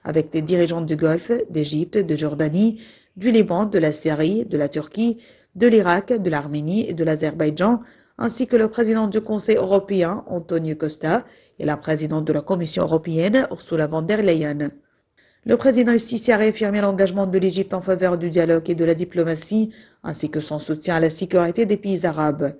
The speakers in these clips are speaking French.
avec des dirigeants du Golfe, d'Égypte, de Jordanie, du Liban, de la Syrie, de la Turquie, de l'Irak, de l'Arménie et de l'Azerbaïdjan, ainsi que le président du Conseil européen, Antonio Costa, et la présidente de la Commission européenne, Ursula von der Leyen. Le président Sisi a réaffirmé l'engagement de l'Égypte en faveur du dialogue et de la diplomatie, ainsi que son soutien à la sécurité des pays arabes.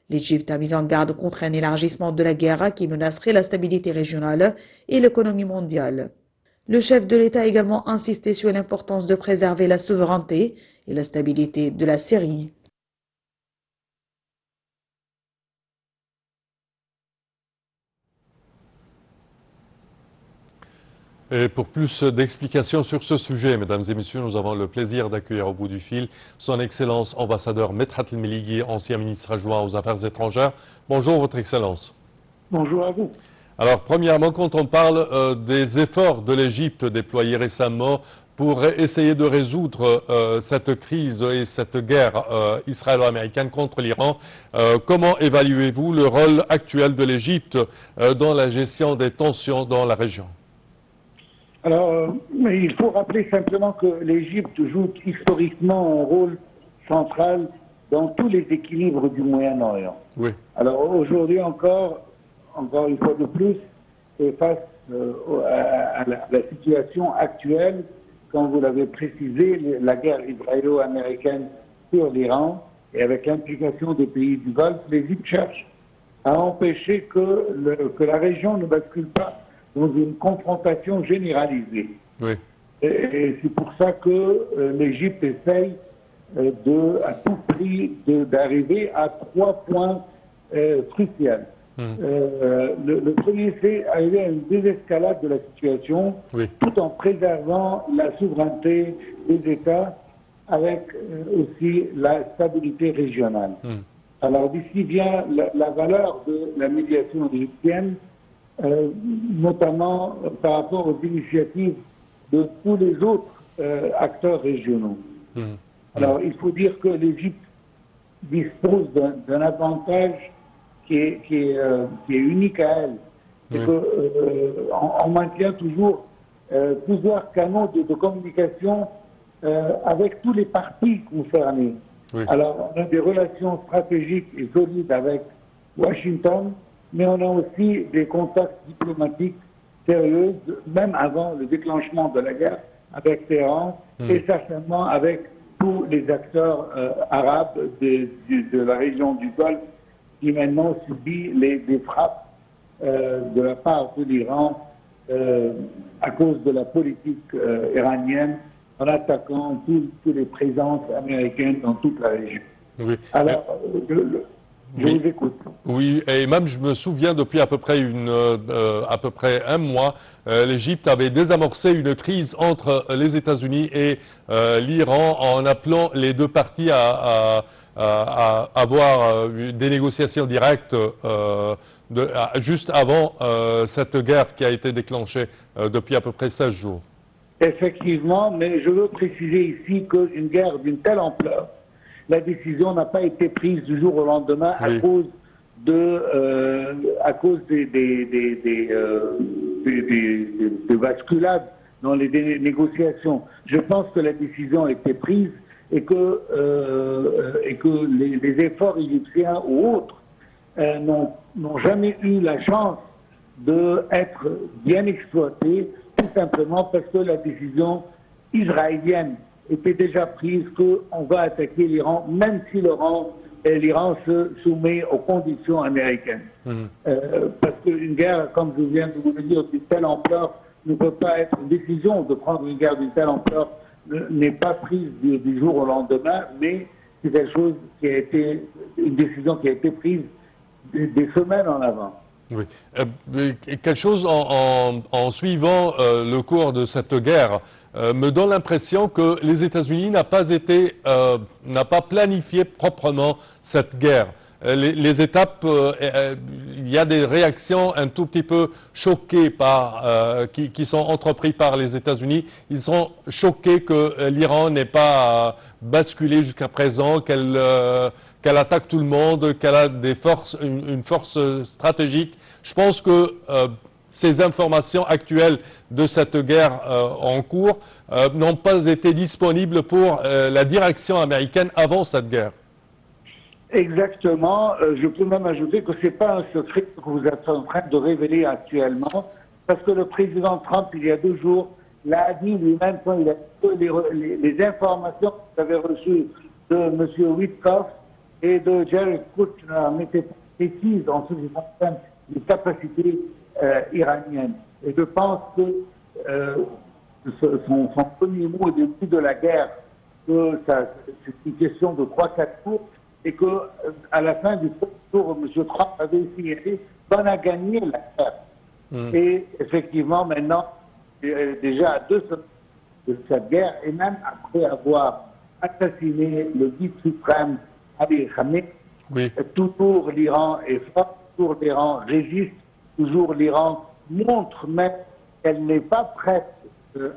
L'Égypte a mis en garde contre un élargissement de la guerre qui menacerait la stabilité régionale et l'économie mondiale. Le chef de l'État a également insisté sur l'importance de préserver la souveraineté et la stabilité de la Syrie. Et pour plus d'explications sur ce sujet, mesdames et messieurs, nous avons le plaisir d'accueillir au bout du fil son Excellence ambassadeur Medhat El-Melighi, ancien ministre adjoint aux Affaires étrangères. Bonjour, Votre Excellence. Bonjour à vous. Alors, premièrement, quand on parle des efforts de l'Égypte déployés récemment pour essayer de résoudre cette crise et cette guerre israélo-américaine contre l'Iran, comment évaluez-vous le rôle actuel de l'Égypte dans la gestion des tensions dans la région? Alors, il faut rappeler simplement que l'Égypte joue historiquement un rôle central dans tous les équilibres du Moyen-Orient. Oui. Alors aujourd'hui encore une fois de plus, et face à la situation actuelle, comme vous l'avez précisé, la guerre israélo-américaine sur l'Iran, et avec l'implication des pays du Golfe, l'Égypte cherche à empêcher que la région ne bascule pas dans une confrontation généralisée. Oui. Et c'est pour ça que l'Égypte essaye à tout prix d'arriver à 3 points cruciaux. Le premier, c'est arriver à une désescalade de la situation, oui, tout en préservant la souveraineté des États avec aussi la stabilité régionale. Alors d'ici vient la valeur de la médiation égyptienne, notamment par rapport aux initiatives de tous les autres acteurs régionaux. Alors il faut dire que l'Égypte dispose d'un avantage qui est unique à elle. C'est qu'on maintient toujours plusieurs canaux de communication avec tous les partis concernés. Oui. Alors, on a des relations stratégiques et solides avec Washington, mais on a aussi des contacts diplomatiques sérieux, même avant le déclenchement de la guerre, avec Téhéran et certainement avec tous les acteurs arabes de la région du Golfe qui maintenant subit des frappes de la part de l'Iran à cause de la politique iranienne, en attaquant toutes les présences américaines dans toute la région. Oui. Alors, je vous écoute. Oui, et même je me souviens depuis à peu près un mois, l'Égypte avait désamorcé une crise entre les États-Unis et l'Iran en appelant les deux parties à avoir des négociations directes juste avant cette guerre qui a été déclenchée depuis à peu près 16 jours. Effectivement, mais je veux préciser ici qu'une guerre d'une telle ampleur, la décision n'a pas été prise du jour au lendemain à cause des basculades dans les négociations. Je pense que la décision a été prise et que les efforts égyptiens ou autres n'ont jamais eu la chance d'être bien exploités, tout simplement parce que la décision israélienne était déjà prise qu'on va attaquer l'Iran, même si l'Iran se soumet aux conditions américaines. Parce qu'une guerre, comme je viens de vous le dire, d'une telle ampleur ne peut pas être une décision de prendre une guerre d'une telle ampleur n'est pas prise du jour au lendemain, mais c'est quelque chose une décision qui a été prise des semaines en avant. Oui. Quelque chose en suivant le cours de cette guerre me donne l'impression que les États-Unis n'a pas planifié proprement cette guerre. Les étapes, il y a des réactions un tout petit peu choquées qui sont entreprises par les États-Unis. Ils sont choqués que l'Iran n'ait pas basculé jusqu'à présent, qu'elle attaque tout le monde, qu'elle a une force stratégique. Je pense que ces informations actuelles de cette guerre en cours n'ont pas été disponibles pour la direction américaine avant cette guerre. Exactement. Je peux même ajouter que ce n'est pas un secret que vous êtes en train de révéler actuellement, parce que le président Trump, il y a 2 jours, l'a dit lui-même quand il a dit que les informations qu'il avait reçues de M. Witkoff et de Jared Kushner n'étaient pas précises en ce qui concerne les capacités iraniennes. Et je pense que son premier mot au début de la guerre, que c'est une question de 3-4 jours, et qu'à la fin du tour, M. Trump avait signalé qu'on a gagné la guerre. Et effectivement, maintenant, déjà à 2 semaines de cette guerre, et même après avoir assassiné le guide suprême Ali Khamenei, toujours l'Iran est fort, toujours l'Iran résiste, toujours l'Iran montre même qu'elle n'est pas prête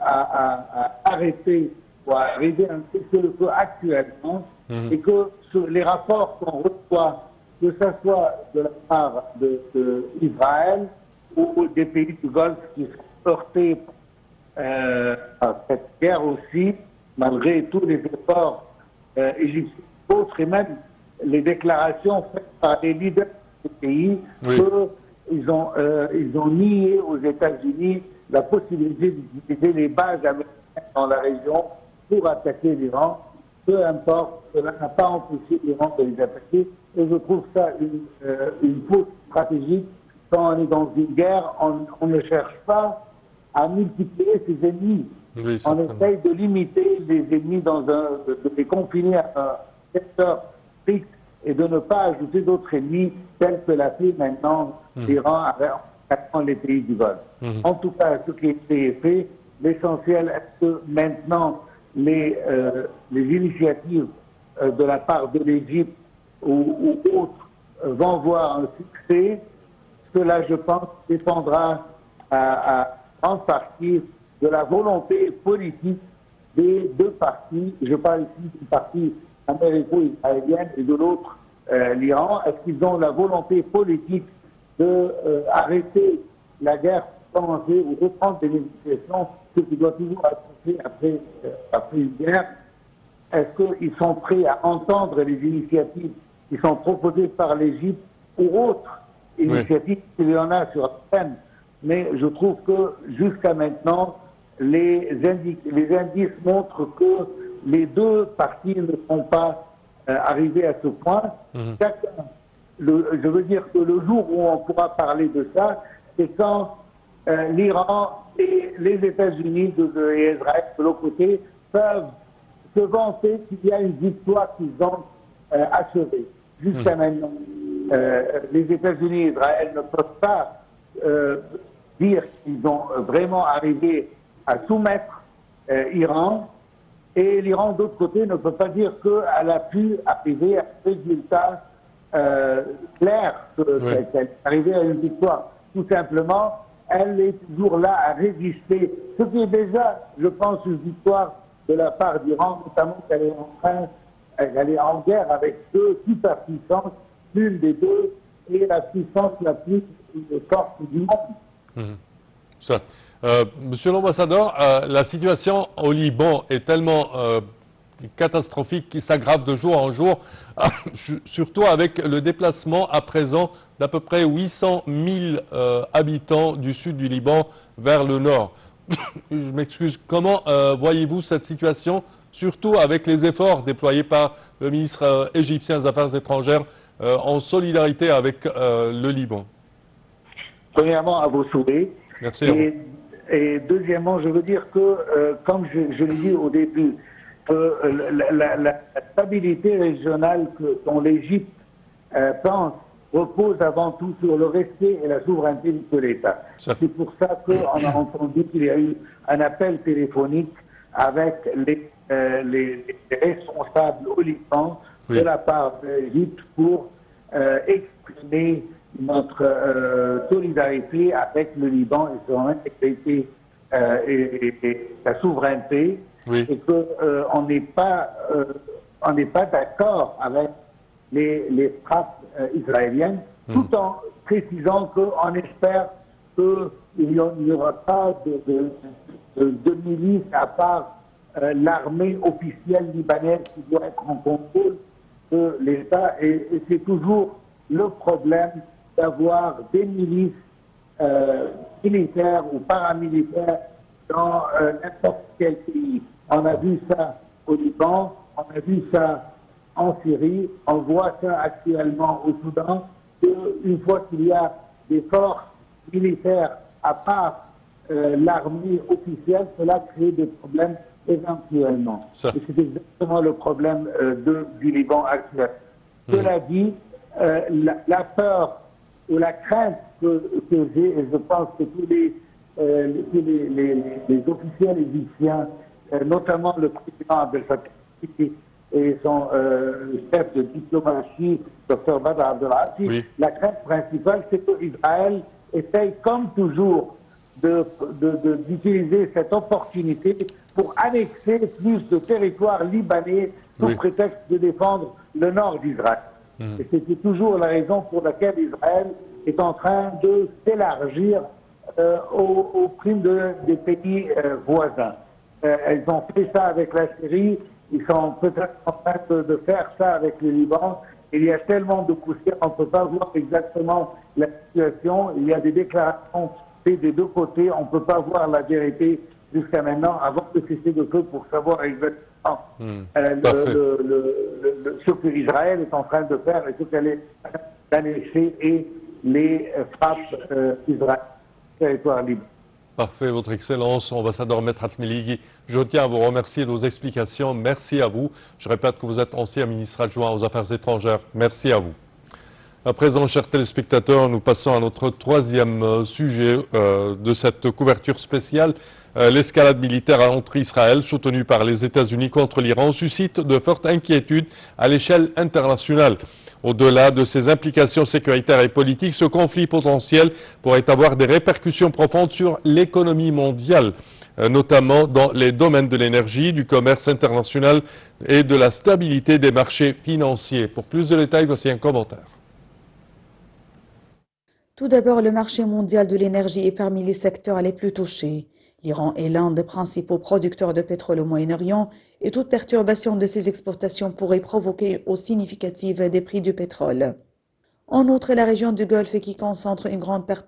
à arrêter ou à arriver à un cessez-le-feu actuellement, et que sur les rapports qu'on reçoit, que ce soit de la part d'Israël ou des pays du Golfe qui sont heurtés à cette guerre aussi, malgré tous les efforts égyptiens et autres, et même les déclarations faites par les leaders des pays, qu'ils ont nié aux États-Unis la possibilité d'utiliser les bases américaines dans la région pour attaquer l'Iran. Peu importe, cela n'a pas empêché l'Iran de les attaquer. Et je trouve ça une faute stratégique. Quand on est dans une guerre, on ne cherche pas à multiplier ses ennemis. Oui, on essaye de limiter les ennemis, de les confiner à un secteur strict et de ne pas ajouter d'autres ennemis tels que l'a fait maintenant l'Iran avec les pays du Golfe. En tout cas, ce qui a été fait, l'essentiel est que maintenant les initiatives de la part de l'Égypte ou autres vont voir un succès. Cela, je pense, dépendra en partie de la volonté politique des 2 parties. Je parle ici d'une partie américo-israélienne et de l'autre l'Iran. Est-ce qu'ils ont la volonté politique d'arrêter la guerre pour commencer ou reprendre des négociations, ce qui doit toujours être fait après une guerre? Est-ce qu'ils sont prêts à entendre les initiatives qui sont proposées par l'Égypte ou autres initiatives qu'il y en a sur la scène? Mais je trouve que jusqu'à maintenant, les indices montrent que les 2 parties ne sont pas arrivées à ce point. Je veux dire que le jour où on pourra parler de ça, c'est quand l'Iran et les États-Unis et Israël de l'autre côté peuvent se vanter qu'il y a une victoire qu'ils ont achevée. Jusqu'à maintenant, les États-Unis et Israël ne peuvent pas dire qu'ils ont vraiment arrivé à soumettre l'Iran, et l'Iran, d'autre côté, ne peut pas dire qu'elle a pu arriver à un résultat clair, qu'elle est arrivée à une victoire. Tout simplement, elle est toujours là à résister, ce qui est déjà, je pense, une victoire de la part d'Iran, notamment qu'elle est en guerre avec 2 superpuissances, l'une des 2 est la puissance la plus forte du monde. Monsieur l'ambassadeur, la situation au Liban est tellement catastrophique qui s'aggrave de jour en jour, surtout avec le déplacement à présent d'à peu près 800 000 habitants du sud du Liban vers le nord. Je m'excuse, comment voyez-vous cette situation, surtout avec les efforts déployés par le ministre égyptien des Affaires étrangères en solidarité avec le Liban? Premièrement, à vos souhaits. Merci à vous. Et deuxièmement, je veux dire que, comme je l'ai dit au début, la stabilité régionale dont l'Égypte pense repose avant tout sur le respect et la souveraineté de l'État. C'est pour ça qu'on a entendu qu'il y a eu un appel téléphonique avec les responsables au Liban de la part de l'Égypte pour exprimer notre solidarité avec le Liban et son intégrité et sa souveraineté, et qu'on n'est pas d'accord avec les frappes israéliennes, tout en précisant qu'on espère qu'il n'y aura pas de milice à part l'armée officielle libanaise qui doit être en contrôle de l'État. Et c'est toujours le problème d'avoir des milices militaires ou paramilitaires dans n'importe quel pays. On a vu ça au Liban, on a vu ça en Syrie, on voit ça actuellement au Soudan, qu'une fois qu'il y a des forces militaires à part l'armée officielle, cela crée des problèmes éventuellement. Et c'est exactement le problème du Liban actuel. Cela dit, la peur ou la crainte que j'ai, et je pense que tous les officiels égyptiens, notamment le président Abdel Fattah et son chef de diplomatie, Dr Badr Abdelaziz, oui. La crainte principale, c'est qu'Israël essaye comme toujours d'utiliser cette opportunité pour annexer plus de territoires libanais sous prétexte de défendre le nord d'Israël. Et c'était toujours la raison pour laquelle Israël est en train de s'élargir au prime des pays voisins. Elles ont fait ça avec la Syrie, ils sont peut-être en train de faire ça avec le Liban. Il y a tellement de poussière, on ne peut pas voir exactement la situation. Il y a des déclarations faites des deux côtés, on ne peut pas voir la vérité jusqu'à maintenant, avant de cesser de feu pour savoir exactement ce que Israël est en train de faire et ce qu'elle est en train d'annexer et les frappes Israël, territoire libre. Parfait, Votre Excellence, ambassadeur Medhat Meligi. Je tiens à vous remercier de vos explications. Merci à vous. Je répète que vous êtes ancien ministre adjoint aux Affaires étrangères. Merci à vous. À présent, chers téléspectateurs, nous passons à notre troisième sujet de cette couverture spéciale. L'escalade militaire entre Israël, soutenue par les États-Unis contre l'Iran, suscite de fortes inquiétudes à l'échelle internationale. Au-delà de ses implications sécuritaires et politiques, ce conflit potentiel pourrait avoir des répercussions profondes sur l'économie mondiale, notamment dans les domaines de l'énergie, du commerce international et de la stabilité des marchés financiers. Pour plus de détails, voici un commentaire. Tout d'abord, le marché mondial de l'énergie est parmi les secteurs les plus touchés. L'Iran est l'un des principaux producteurs de pétrole au Moyen-Orient et toute perturbation de ses exportations pourrait provoquer une hausse significative des prix du pétrole. En outre, la région du Golfe qui concentre une grande partie